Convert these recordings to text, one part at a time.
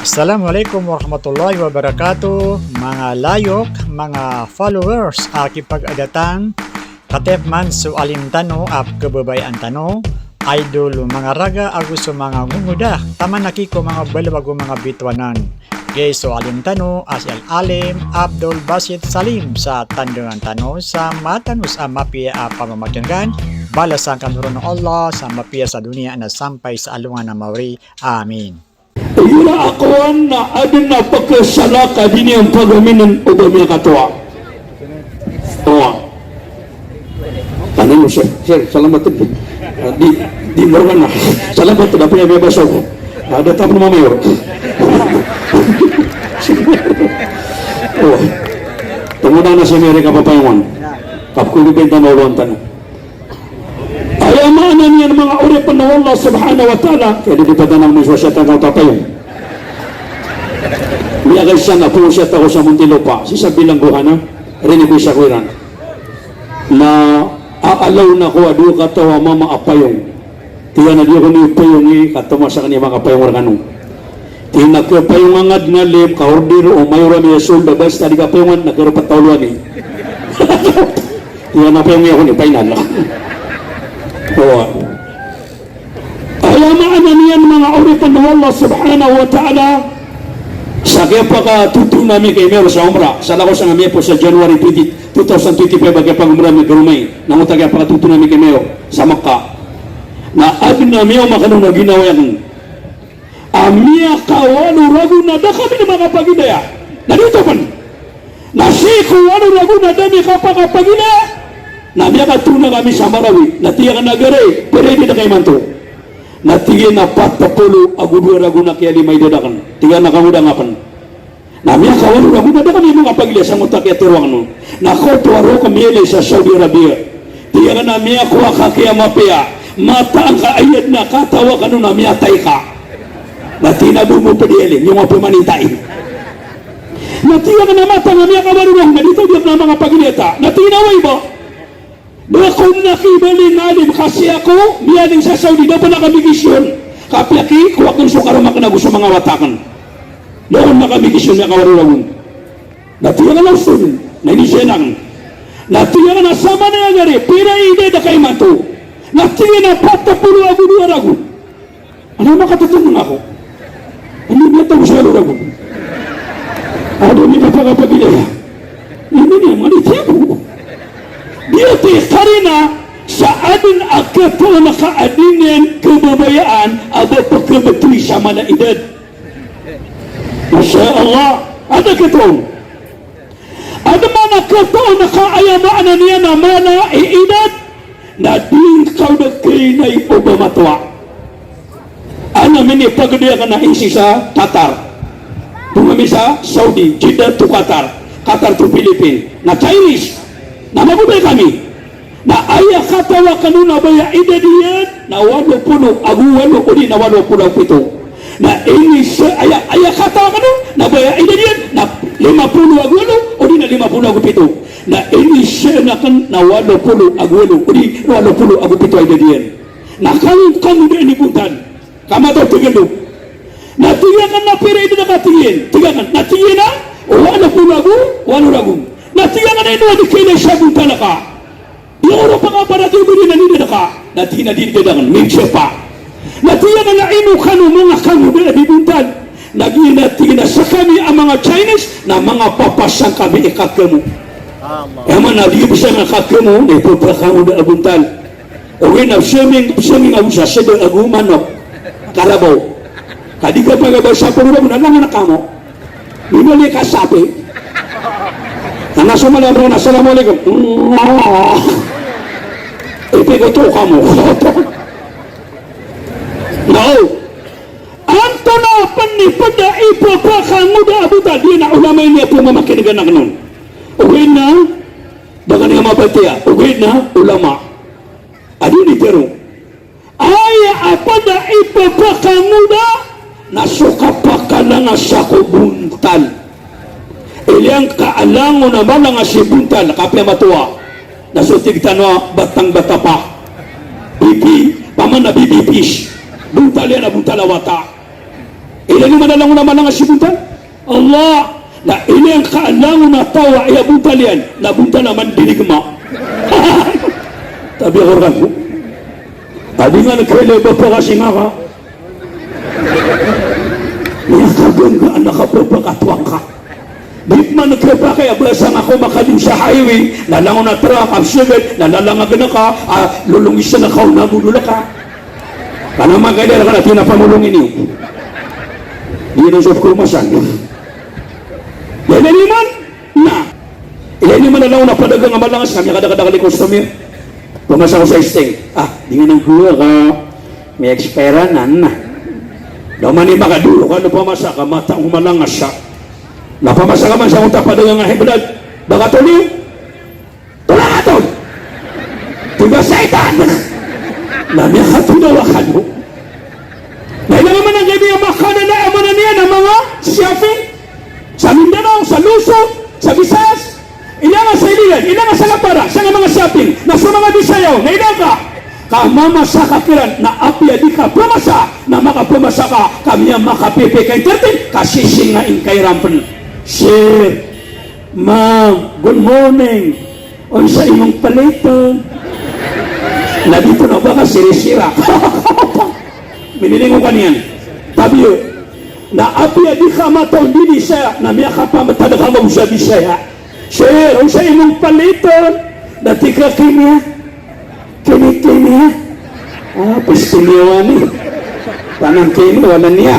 Assalamualaikum warahmatullahi wabarakatuh. Mga layok, mga followers, aki pag-adatan, katep man so alim tano ap kebabayan tano, idol mga raga agus so mga ngungudah, taman nakiko mga balabago mga bitwanan. Gay so alim tano, asyal alim, Abdul Basit Salim sa tandungan tano sa matanus mapiya pamamakyangan, balasan kanuron ng Allah sa mapiya sa dunia na sampay sa alungan na mawri. Amin. Ila akuan na adin na pagkasalaka din yung pagaminan o dami katuwa. Tuwa. Ano mo sir? Sir, salamat din. Di meron na. Salamat din. Dapat yung bebas ako. Ada tapo na mamayor. Oh. Tunguna na sa Amerika papayawan. Kapkulibenta na ulang tanong. Ayamanan niya ng mga uripan ng Allah subhanahu wa ta'ala kaya di patanang mo siya tanong tapayon. Miyagay siya na po siya tako sa Muntinlupa si bilang buhana rinig ko siya kuiran na aalaw na ko adu katawa mama apayong tiya na diyo ko ni payong katama sa kanya mga payong organong tiya na ko payong angad nga lip kaordir o mayura niya sulda bas tadi ka payongan nagkaropat tauluan tiya na payong niya ko ni painal ayamaan niyan mga uripan ng Allah subhanahu wa ta'ala sa kaya pagkatuto namin kay Mero sa Umrah sa lakos ang amiya po sa January 2025 bagay pag-umrah may garumay nanguta kaya pagkatuto namin kay Mero sa Makkah na adin na miyaw makanong na ginawa yan amiya kawalo ragu na da kami na mga pagidaya na dito pan na siku walo ragu na dami kapagidaya na miya katuna kami sa Marawi na tiya ka nagare pero hindi na kayo manto na tiya na patapolo agudwa ragu na kaya limay dadakan tiya na kamuda nga pan na miya kawalo ragu na da kami mga pagilya sa ngutak ya tiruang no na kotuaro kami sa Saudi Arabia tiya ka na miya kuha ka kaya mapaya mata ang kaayad na katawa ka no na miya tay ka na tinabu mo padielin yung mga pumanitay na tiya ka na mata nga miya kawarurong na dito diyak na mga pagilyata na tinaway ba na kung nakibalin nalim kasi ako miyaling sa Saudi na pa nakamigisyon kapiaki kuwag ng sukarama ka na gusto mga watakan noon nakamigisyon niya kawarurong natiya ka na usun na inisenang natiya ka na sama na agari pira ide na kay mato natiya na patapulo ako duwa rago ano makatatunong ako ano niya tayo sa rago ano niya pagkapagilaya hindi niya manitiya ko Diyati karina sa adin agkato na kaadinin kebabayaan aba pagkabatri sa mana edad. Masya Allah, ada katong. Ada mana kato na kaayamaan niya na mana edad na din kau na kainay o bamatwa. Ano mini pagdiya ka na isi sa Qatar. Tumami sa Saudi, Jeddah to Qatar, Qatar to Philippines, na Chinese. Na mabubay kami na ayah katawa kanuna baya idadiyan na 80 aguwalo o di na 80 pito na ini ayah katawa kanuna na baya idadiyan na 50 aguwalo o di na 50 pito na ini siya na kan na 80 aguwalo o di 80 pito idadiyan na kamu din ipuntan kama to tigalo na tiyakan na pira ito nakatiyin tiyakan na tiyan na 80 agu natiyan na ito di kailan siya bunta na ka yung pa nga para ito din na nila ka natiyan na din kadangan may siya pa natiyan na ino ka no mga kamo na di buntan naging natiyan na sa kami ang mga Chinese na mga papasang kami ikakamo yaman na di bisa nga kakamo na ipapakamo na buntan o rin na swimming ako sa sebe agumanok karabaw kadika pagabay sa pagulong na lang na kamo minuli ka sabi Karena semua orang assalamualaikum. Itu kamu. No. Antona pani pada ipo pakang muda abu tadi na ulama ini apa memakai negara kanon. Ugina dengan yang mapatia. Ugina ulama. Adi ni teru. Aya apa da ipo pakang muda nasuka pakala nasako buntal. Ilang kaalango na malang asibuntal kapya matua nasutig tanwa batang batapa bibi paman na bibibis buntal yan na buntal awata Ilan yung manalang naman ang asibutan? Allah, na ini ang kaalangan na tawa ay abutan yan, nabunta naman dinigma. Tabi ako rin ko. Adi nga nagkaila ba pa kasi nga ka? Niyakagan ka, anak ka pa pagkatuwang ka. Di man nagkapa kaya basang ako makalim sa highway, nalangon na truck, absugat, nalalangag na ka, lulungis na ka, nabudula ka. Kanaman kayo na ka na tinapamulungin niyo. Di na sa kumasan. Yan na naman, na. Ilan naman na lang na padagang amalangas, kami kadakadakali customer. Pumasa ko sa sting. Di nga nang kuha ka, may ekspera na. Daw man yung makadulo ka, no pamasa ka, matang umalangas siya. Napamasa ka man sa unta padagang nga heblad. Baka tuloy, tulang atol. Tiba saitan. Nami ang hatunawakan mo. Ngayon naman ang kaibigan makanan na amanan niya ng mga shopping sa Mindanao, sa Luzon, sa Visayas. Ilangan sa iligan, ilangan sa Lapara, sa mga shopping, na sa mga Bisayaw, na ilang ka. Kamamasa ka kiran, na apya di ka pumasa, na makapumasa ka, kami ang makapipi kay 13, kasising nga kay rampan. Sir, ma'am, good morning. O sa imong palitan. Na dito na ba ka sirisira? Minilingo ka niyan. Tabi yun. Na apya di ka matong di siya, na miya ka pa matadaga mo sa di siya. Sir, o sa imong palitan. Dati ka kiniya. Kini. Pistiliwan eh. Tanang kini, wala niya.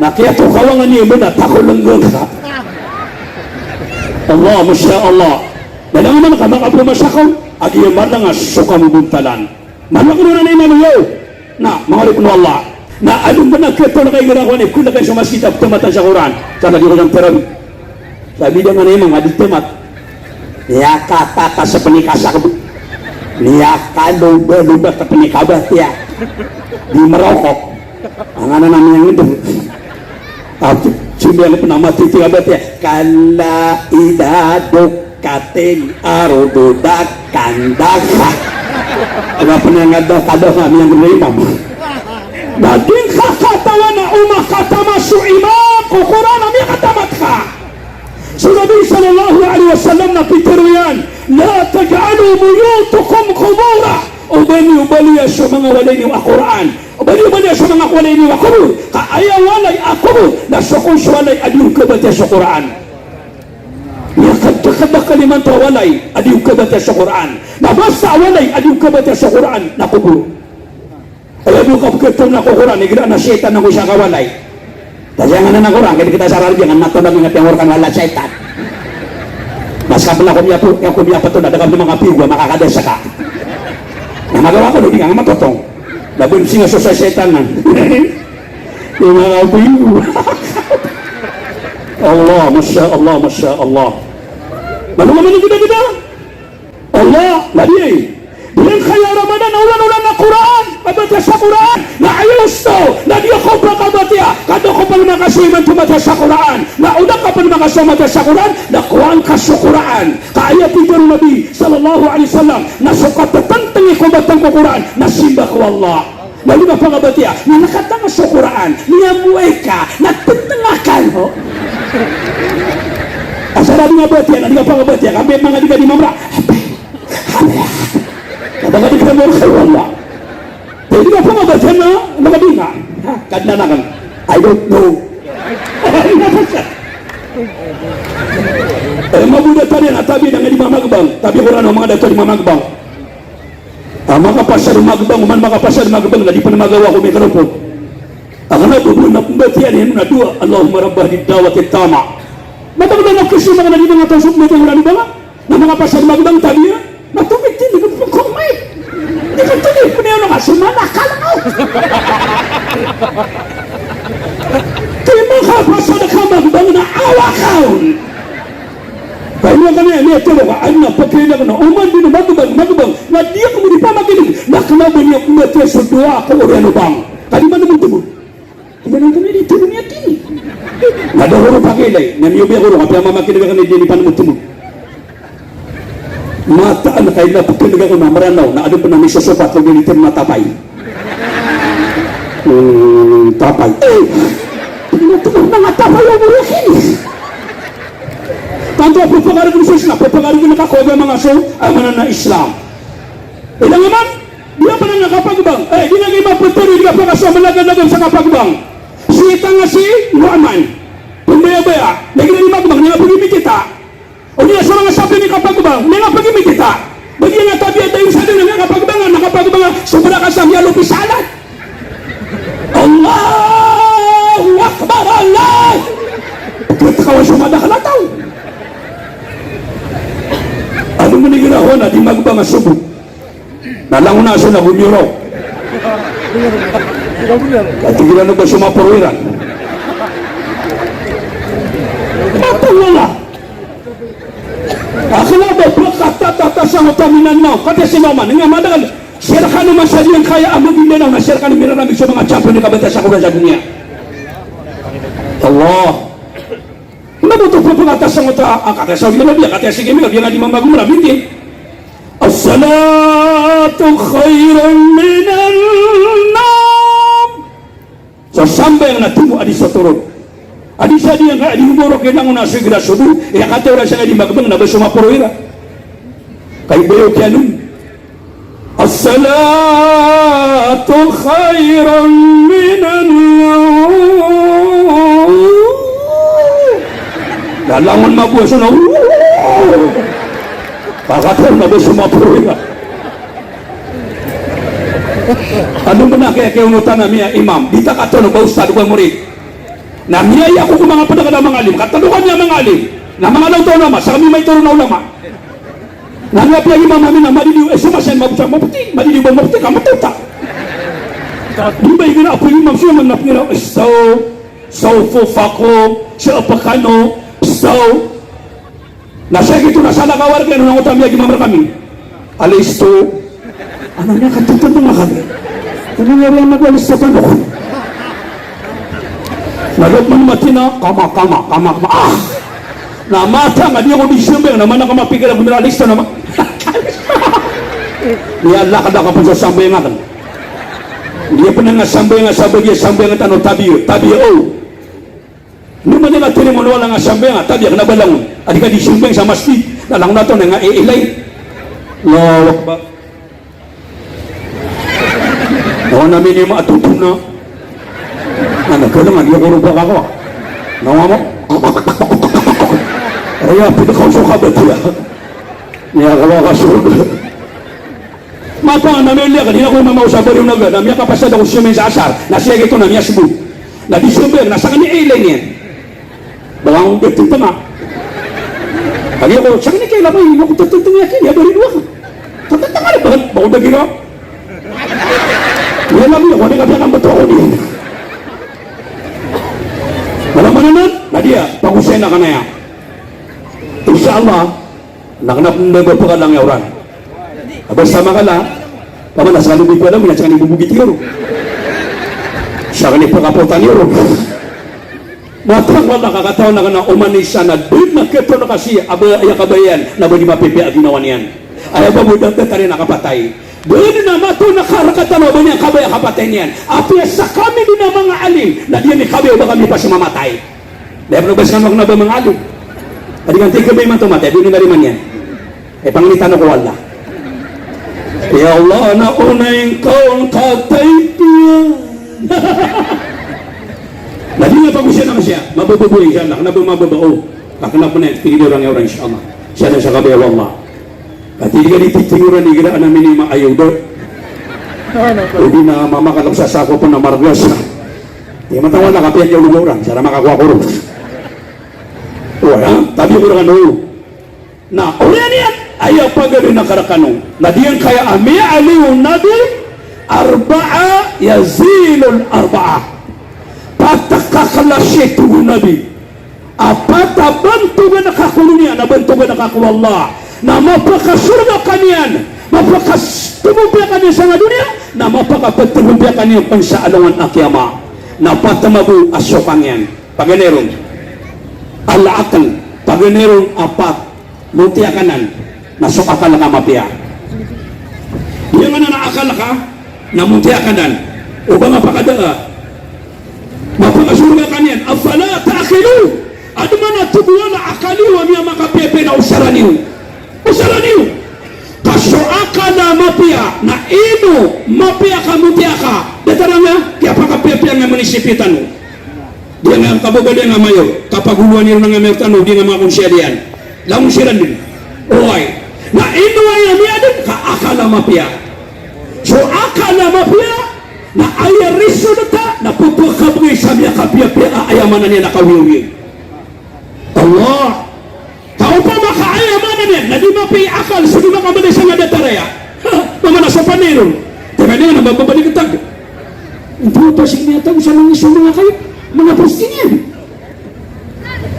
Nakiyato kawangan niyo mo na tako langgol ka. Allah, Masya Allah. Dalang naman ka makapumasakaw. Agi yung malangas suka mubuntalan. Malaki na naman yo. Na, mga ripon Allah. Na anong ba nagkito na kayo ganakuan kung na kayo sumaskita tumatan sa Quran. Sa lagi ko ng terabi. Sabi niya nga na yung mga aditemat. Niyakatata sa panikasa ka. Niyakaluba sa panikabat ya. Di marokok. Ang ano namin yung ito. Sumbi ang penamati tiga ya. Kala idadok kating arududak kandaka. Ano pa na nga daw kada kami ang imam. Dating kakatawa na umakatama su imam kukuran ang katamat ka. So Nabi sallallahu alaihi wasallam na pitiruyan, la taj'alu buyutukum qubura. Ubali sa mga walay ni Quran. Ubali sa mga walay ni Qur'an. Kaaya walay ako na sukon walay adyung kabata sa Quran. Ya kadakada kaliman to walay adyung kabata sa Quran. Nabasa walay adyung kabata sa Quran na kubur. Ay mo kapketong na Quran igra na setan na ko siya kawalay. Tajangan na Quran kaya kita sarar jangan nato na mga tiangor kan wala setan. Mas kapala ko niya pa to na dagang mga pigwa makakadesa ka. Na magawa ko hindi nga matotong. Labon singa sa setan nan. Yung mga pigwa. Allah, Masya Allah, Masya Allah. Malu naman yung gida-gida. Allah, ladi. Bilang kaya Ramadan, ulan-ulan na Quran. Mabata sa Quran. Na ayos to. Na di ako pagkabatya. Kado ko pa naman kasuiman tumata sa Quran. Na una ka pa naman kasumata sa Quran. Na kuhan ka sa Quran. Kaya tidur Nabi sallallahu alaihi wasallam. Na sukat tatantangi ko batang ko Quran. Na simba ko Allah. Lalu na pangabatya. Na nakatanga sa Quran. Niyamuay ka. Nagtatangakan ho. Asarabi nga batya. Na di ka pangabatya. Kami mga di ka di mamra. Kadang di kita mau kayo Allah. Jadi apa nggak baca na? Nggak bisa. Kadang kan. I don't know. Mabuda tadi na tabi dengan di Magbang. Tapi Quran ngomong ada di Magbang. Maka pasar Magbang, maka pasar Magbang na di panamagawa ko mikrofon. Ang nabubuo na pembatian yan na dua. Allahumma rabbah di dawati tama. Matagal na kasi mga naging mga tasok mo ito yung ba? Na mga pasar Magbang tabi na. Natubig din, hindi ko kumay. Hindi ko tuloy ko na yun nga, sumanakal mo. Kaya mga kapasa na kamagbang na awakaon. Kaya mga kanya, niya tulong ka, ay napagkailan ko na, uman din na magbang, na di ako mo di pa magilig, nakalaban niya kung natin sa dua ako o ano bang. Kaya ba naman tumog? Kaya naman kami, di tulong niya din. Nadahuro pa kilay, namiyubi ako rin, kaya mamakinig ka na di pa naman tumog. Mataan na kayo na pagkinig ako na maranaw na ano pa na may susupat kung ginitin matapay. Tapay. propaganda khusus na propaganda nakakoga mga so amanan na Islam. Ilang naman, dia pa nang nakapagbang. Di na kayo mapaturi, di ka pa kasama naganagan sa kapagbang. Sita nga si Nuaman. Pambaya-baya, lagi na magbang, nga pag-imig kita. O niya sa mga sabi ni kapagbang, nga pag-imig kita. Bagi nga tabi at tayo sa din nga kapagbangan, nakapagbangan, sobra ka sa miyalo pisalat. Allahu Akbar, Allah! Kita kawan sumada kalataw. Ano mo ni ginawa na, di magbang nga subok. Nalang na siya na bumiro. At tigilan na ba sumapurwiran? Matawala. Akala ba, kata sa utaminan mo, kata sinaman, nga madagal, share ka naman sa diyan kaya ang mag-inanaw na share ka namin namin sa mga champion ni kabata sa kura sa dunia. Allah. Nabuto po pangatas sa uta, kata sa uta nabiya, kata sige mga, biya nga di mamagumura, hindi. As-salatu khairun minan nam. So sampai yang natumu adi soturun. Adi sadi yang adi umurok yang una segera subuh. Ya kata orang saya di magbang na bersama purwira. Kay bayo kianum. As-salatu khairun minan nam. Dalangan mabuhay sa na. Pagkatong na bersama purwira. Ano mo na kaya unutan na miya imam? Dita ka ito ba ustad ko murid? Na miyaya ko kung mga padaga ng mga alim. Katalukan niya mga alim. Na mga lauto nama. Sa kami may turo na ulama. Na nga piyang imam namin na maliliw. Sumasen mabuti. Maliliw ba mabuti ka matuta. Di ba yung ako imam siya man napiraw. Saufu fako. Siapakano. Nasa gitu nasa nakawar kaya nung utang niya gimamar kami. Alis to. Ano niya katutan ng mga kami. Ano nga rin nagwalis sa tanong. Nalot man mati na, kama. Na mata nga di ako disyumbe, naman ako mapigil ang generalista naman. Niya lakad ako pa sa sambay nga kan. Niya pa nga sambay nga tanong tabi o. Nung nila tuloy mo wala nga sambay nga, tabi nga nabalang. Adi ka disyumbe sa masjid, nalang na ito nga iilay. Lawak ba? Nawa namin yung maatutong na. Nagkalang, hindi ako rubak ako. Nawa mo? Kaya, pinakausok ka ba ito? Niya ka ba kasurog? Mata nga namin liya, kanina ko mamausap ko rin na gano'n. Namiya kapasad ako siya sa asar. Nasiya ito, namiya sibu. Nadisyumber, nasa kanya ilay niyan. Bawang betul tama. Kali ako, sa kanya kayo labay, ako tututong niya kaya, bari dua ka. Tatang ka rin, bakit ba ginawa? Wala lang yun, wala ka biya ng bato ako niyan. Walang manunod, Nadia, pag-usay na ka na yan. Insya-Allah, nakanap na ba pa lang yawran. Abang sama ka lang, pamanas ka lumig pa lang, minasya ka nibubugit yun. Siya ka nipakapotan yun. Matang wala kakataon na ka na umanisa na doon na keto na kasi ay kabayan na ba di mapipi at ginawa niyan. Ay ba mo daw tari nakapatay. Doon na mato na karakatan na ba niyan kabay kapatay niyan. Apya sa kami din na mga alim na diyan ni kabay ba kami pa siya mamatay. Dahil nabas ka na ba mga alim. Adi kan tiga bay man tumatay, doon na rin man yan. Panganitan ako wala. Ya Allah na unay kaon katay piyan. Lagi nga pag-usya naman siya, mabububuhay siya, nakanabang mababao. Kakanap mo na, pinigurang yaw rin siya, Allah. Siya na siya kabayaw, Allah. At hindi ka nititinguran, hindi ka namin yung maayaw doon. Hindi na mamakalap sa sako po na margas. Hindi matawan na kapiyan niya lumuran, siya na makakuha ko rin. Uy, ha? Tabi ko rin ano. Na, ulian yan, ayaw pa gano'n na karakanong. Na diyan kaya amiya aliw nabi, arba'a yazilul arba'a. Patakakalasya tuho nabi. Apata bantugan nakakulunya na bantugan nakakuwallah. Na mapakasurga kanian. Mapakatumumpia kanian sa nga dunia. Na mapakapatumumpia kanian pang sa alangan akyama. Na patamabu asyokan yan. Paganerong. Alaakal. Paganerong apat. Muntia kanan. Nasok akal ka mapia. Yang na naakal ka. Na muntia kanan. O ba nga pakadaa. Mapakasurga kanian. Afala ta'akilu. Ada mana tubuhana akali wa miya makapepe na niyo kasoaka na mapia na ino mapia kamutiaka dataranga kaya pakapia nga munisipitan mo dia nga kababali nga mayo kapaguluan niyo nga mayo tano dia nga mga konsyalian lang siran din oy na ino ay amiyadin kaakala mapia so akala mapia na ayariso nata na pupakabri sa miya kapia-pia ayamanan niya nakawiwi Allah tao pa makaayamanan niya na di mapi akal sa di makamali sa nga dataraya mamana sa paniron teka niya na magbabalik ang tag hindi pa siya niyatag sa mga iso mga kayo mga Palestinian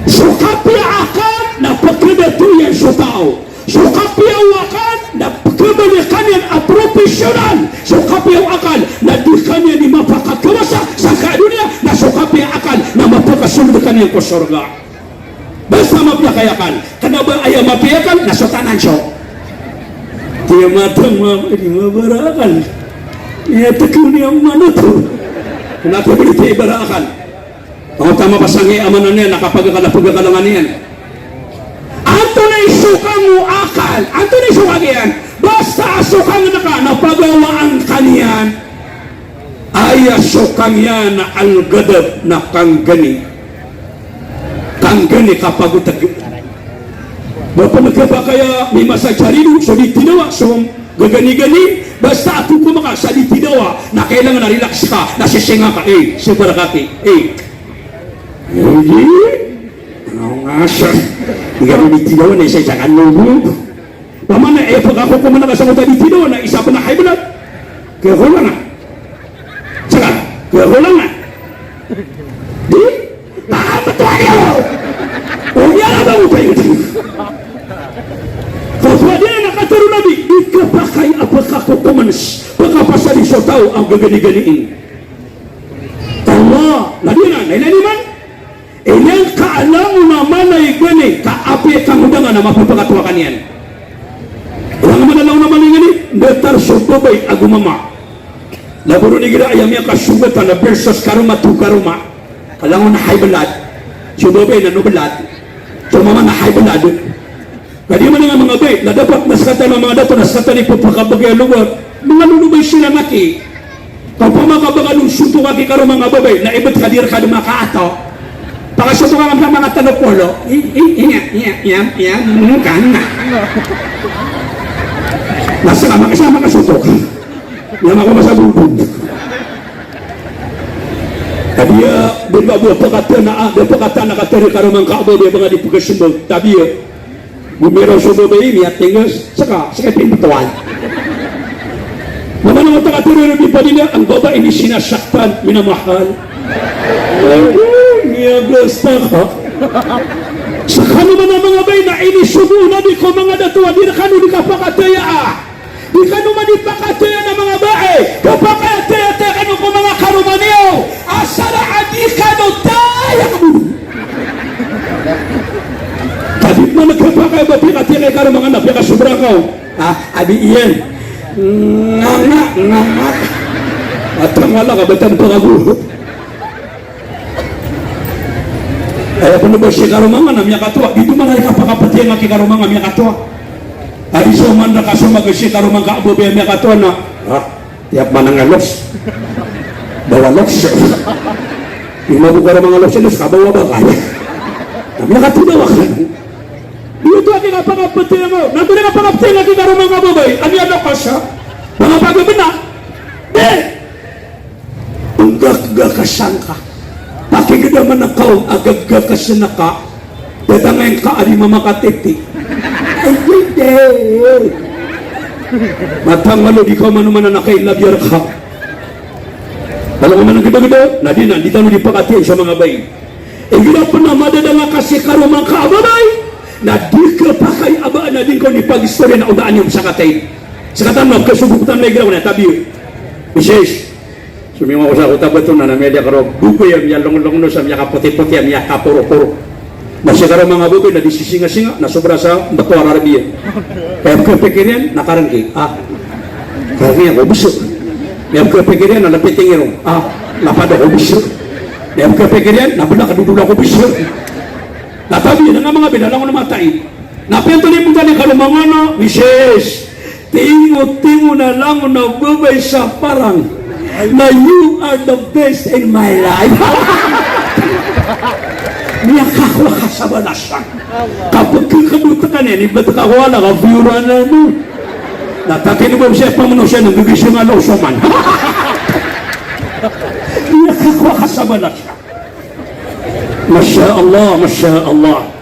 so kapia akal na pagkadatuyan sa tao so kapia wakan na pagkabalikan yan a profesional so kapia akal na di kanya ni mapakakawasa sa kadunia na so kapia akal na mapakasunod kanya ko surga basta mapiyakayakan kada ba ayaw mapiyakan na so tanan siya tiya matang mabarakan iya tekun yang mana tu kenapa berita ibarakan ang tama pasangi amanan niya nakapagkakalangan niyan ato na isukang mo akal ato na isukang yan basta asukang na ka napagawaan kaniyan ay asukang yan na al-gadab na kanggani kapag utag bapak nagkapa kaya may masajarido so di tinawa so gagani-gani basta ato ko maka sa di tinawa na kailangan na relax ka nasisinga ka sibarakati hindi ano nga siya hindi ka rin tinawa na isa isakan mo paman na pag ako kumana ka sa mga di tinawa na isa pa na kaibalat kaya ko lang saka kaya ko lang di nakapatuwa niyo Umiara ba mo kayo? Kapwa dia nakataro nabi, ikapakay apakakukumanas, pagkapasali sa tao ang gagani-ganiin. Allah, lagi na, nainaniman? Ilang kaalam mo naman ay gani, kaapi kang hudangan na mapapakatuwa kaniyan. Ilang manalaw naman yung gani, datar subabay agumama. Laburo ni gira ayam yung kasugatan na versus karuma tu karuma. Kalangon na haibalad, subabay na nubalad. So mama na haibalad. Kadi man nga mga bay, na dapat naskata ng mga dato, naskata ni pupakabagay lugar, mga lulubay sila naki. Kapag makabaga nung suto kaki karo mga babay, na ibat kadir ka ng mga kaato, pakasuto ka ng mga tanopolo, kan na. Nasa ka makasama kasuto ka. Yang ako masabubog. Tabiya, berbabu pakata na katari karo mga kaababay, mga di pagkasumbog. Tabiya, bumiro sa babae niya tingas saka pintuan naman ang takaturo ng ipadina ang babae ni sinasaktan minamahal niya gusto ka saka naman ang mga bay na inisubo na di ko mga datuwa di na kano di kapakataya di kano man ipakataya na mga bae kapakataya kano ko mga karumaniyo asara adi kano tayo kadit mo nagkapakay ba pikatikay ka ng mga anak pika sobra ka abi iyan nga at tangala ka batan pagagulo ay ako na ba siya karumanga na miya katuwa dito man ay kapakapati nga kikarumanga miya katuwa ay so man na kasumag siya karumanga abo ba miya katuwa na tiap man ang alos bawa loks yung mabukara mga loks kabawa ba kaya miya katuwa ka dito ang ikapangapati mo. Nandun ang pangapati nga kikaro mga babay. Ano yan ako siya? Mga paggabi na. Ang gagagasan ka. Pakigadaman na ka. Ang gagagasan na ka. Dadangayin ka. Ani mamakatiti. Ay, hindi. Matangalo. Di ka manuman na nakailabiyar ka. Alam mo man ang gida-gida? Nadina. Dito mo di pakati sa mga bay. Ang gina pa na madadanga kasi karo mga kaababay. Na di ka pa kay abaan na din ko ni pag-istorya na udaan yung sakatay. Sakatan mo, kasubukutan may ginawa na tabi. Misis, sumiwa ko sa utab ito na media karo, buko yan long-long no sa miya kaputi-puti, miya kapuro-puro. Masya karo mga buko na disisinga-singa, na sobra sa Batuan Arabia. Kaya kapikirin, nakarangki. Kaya ko busok. Kaya kapikirin, na napitingin ko. Lapad ako busok. Kaya kapikirin, nabula kadudula ko busok. Natabi na nga mga binalang ko namatay. Napento ni punta ni kalumangano, Mrs. Tingo-tingo na lang na babay sa parang na you are the best in my life. Niya kakwa ka sa balasan. Kapag kakabuta ka niya, iba't kakwa na ka-viewer na mo. Natakin mo siya, pamuno siya, nagbigising nga loso man. Niya kakwa ka sa balasan. Masya Allah, Masya Allah.